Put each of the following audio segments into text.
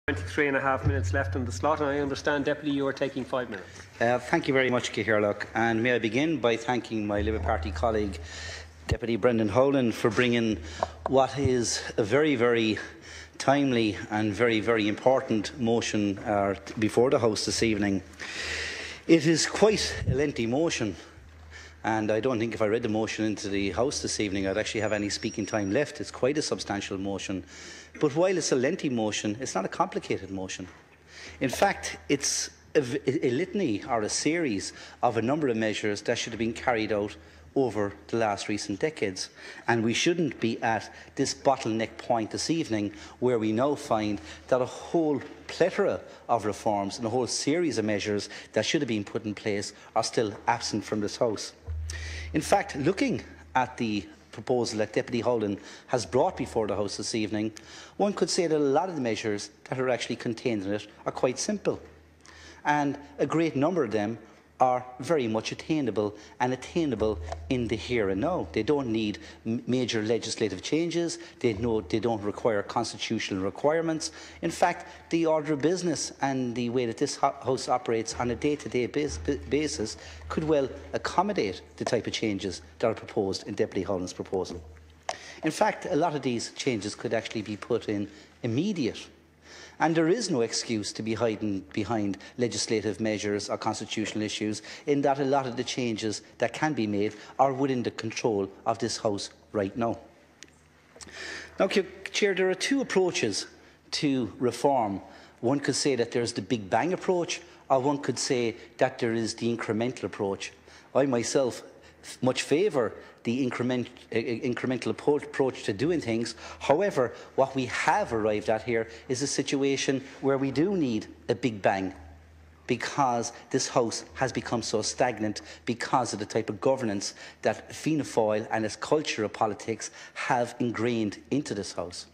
23.5 minutes left on the slot, and I understand, Deputy, you are taking 5 minutes. Thank you very much, Ciaran, and may I begin by thanking my Labour Party colleague, Deputy Brendan Holan, for bringing what is a very, very timely and very, very important motion before the House this evening. It is quite a lengthy motion, and I don't think if I read the motion into the House this evening I'd actually have any speaking time left. It's quite a substantial motion. But while it's a lengthy motion, it's not a complicated motion. In fact, it's a litany or a series of a number of measures that should have been carried out over the last recent decades. And we shouldn't be at this bottleneck point this evening where we now find that a whole plethora of reforms and a whole series of measures that should have been put in place are still absent from this House. In fact, looking at the proposal that Deputy Holan has brought before the House this evening, one could say that a lot of the measures that are actually contained in it are quite simple, and a great number of them are very much attainable and attainable in the here and now. They don't need major legislative changes. They don't require constitutional requirements. In fact, the order of business and the way that this House operates on a day-to-day basis could well accommodate the type of changes that are proposed in Deputy Holan's proposal. In fact, a lot of these changes could actually be put in immediate. And there is no excuse to be hiding behind legislative measures or constitutional issues, in that a lot of the changes that can be made are within the control of this House right now. Now, Chair, there are two approaches to reform. One could say that there's the Big Bang approach, or one could say that there is the incremental approach. I myself much favour the incremental approach to doing things. However, what we have arrived at here is a situation where we do need a big bang, because this House has become so stagnant because of the type of governance that Fianna Fáil and its culture of politics have ingrained into this House.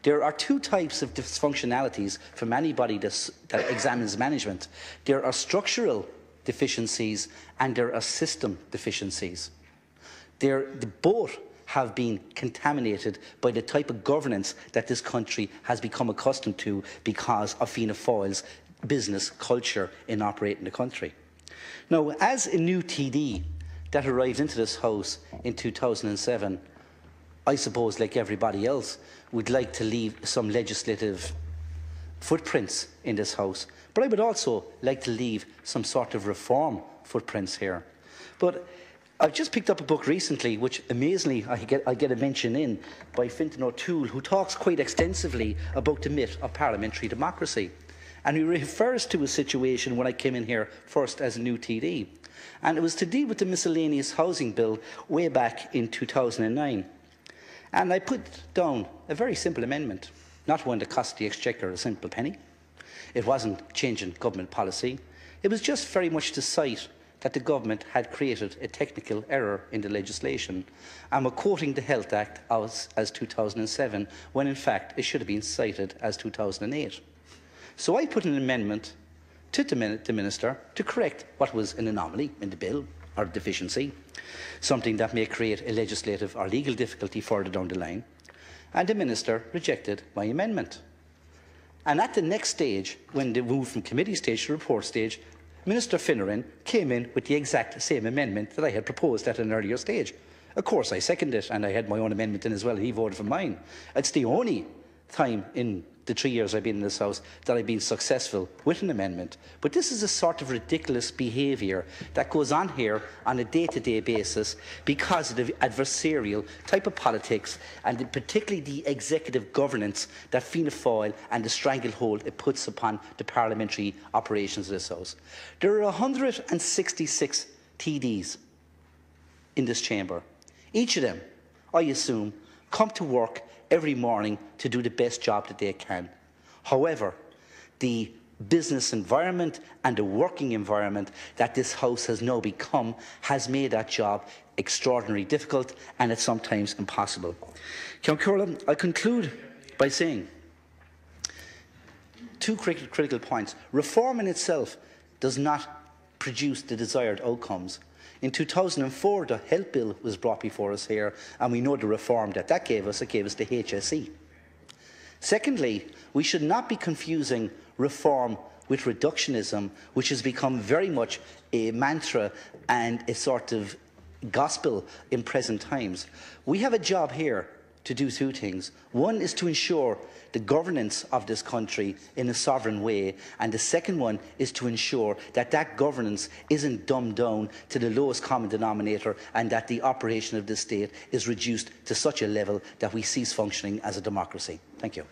There are two types of dysfunctionalities from anybody that examines management. There are structural deficiencies and there are system deficiencies. Both have been contaminated by the type of governance that this country has become accustomed to because of Fianna Fáil's business culture in operating the country. Now, as a new TD that arrived into this House in 2007, I suppose, like everybody else, would like to leave some legislative footprints in this House, but I would also like to leave some sort of reform footprints here. But I've just picked up a book recently, which amazingly I get a mention in by Fintan O'Toole, who talks quite extensively about the myth of parliamentary democracy. And he refers to a situation when I came in here first as a new TD. And it was to deal with the miscellaneous housing bill way back in 2009. And I put down a very simple amendment, not one that cost the Exchequer a simple penny. It wasn't changing government policy. It was just very much to cite that the government had created a technical error in the legislation, and we're quoting the Health Act as 2007, when in fact it should have been cited as 2008. So I put an amendment to the Minister to correct what was an anomaly in the bill, or deficiency, something that may create a legislative or legal difficulty further down the line, and the Minister rejected my amendment. And at the next stage, when they moved from committee stage to report stage, Minister Finneran came in with the exact same amendment that I had proposed at an earlier stage. Of course, I seconded it, and I had my own amendment in as well. He voted for mine. It's the only time in the 3 years I've been in this House that I've been successful with an amendment. But this is a sort of ridiculous behaviour that goes on here on a day-to-day basis because of the adversarial type of politics and particularly the executive governance that Fianna Fáil and the stranglehold it puts upon the parliamentary operations of this House. There are 166 TDs in this chamber. Each of them, I assume, come to work every morning to do the best job that they can. However, the business environment and the working environment that this House has now become has made that job extraordinarily difficult, and it's sometimes impossible. Ciaran, I conclude by saying two critical points. Reform in itself does not produce the desired outcomes. In 2004, the health bill was brought before us here, and we know the reform that gave us. It gave us the HSE. Secondly, we should not be confusing reform with reductionism, which has become very much a mantra and a sort of gospel in present times. We have a job here to do two things. One is to ensure the governance of this country in a sovereign way, and the second one is to ensure that that governance isn't dumbed down to the lowest common denominator and that the operation of the state is reduced to such a level that we cease functioning as a democracy. Thank you.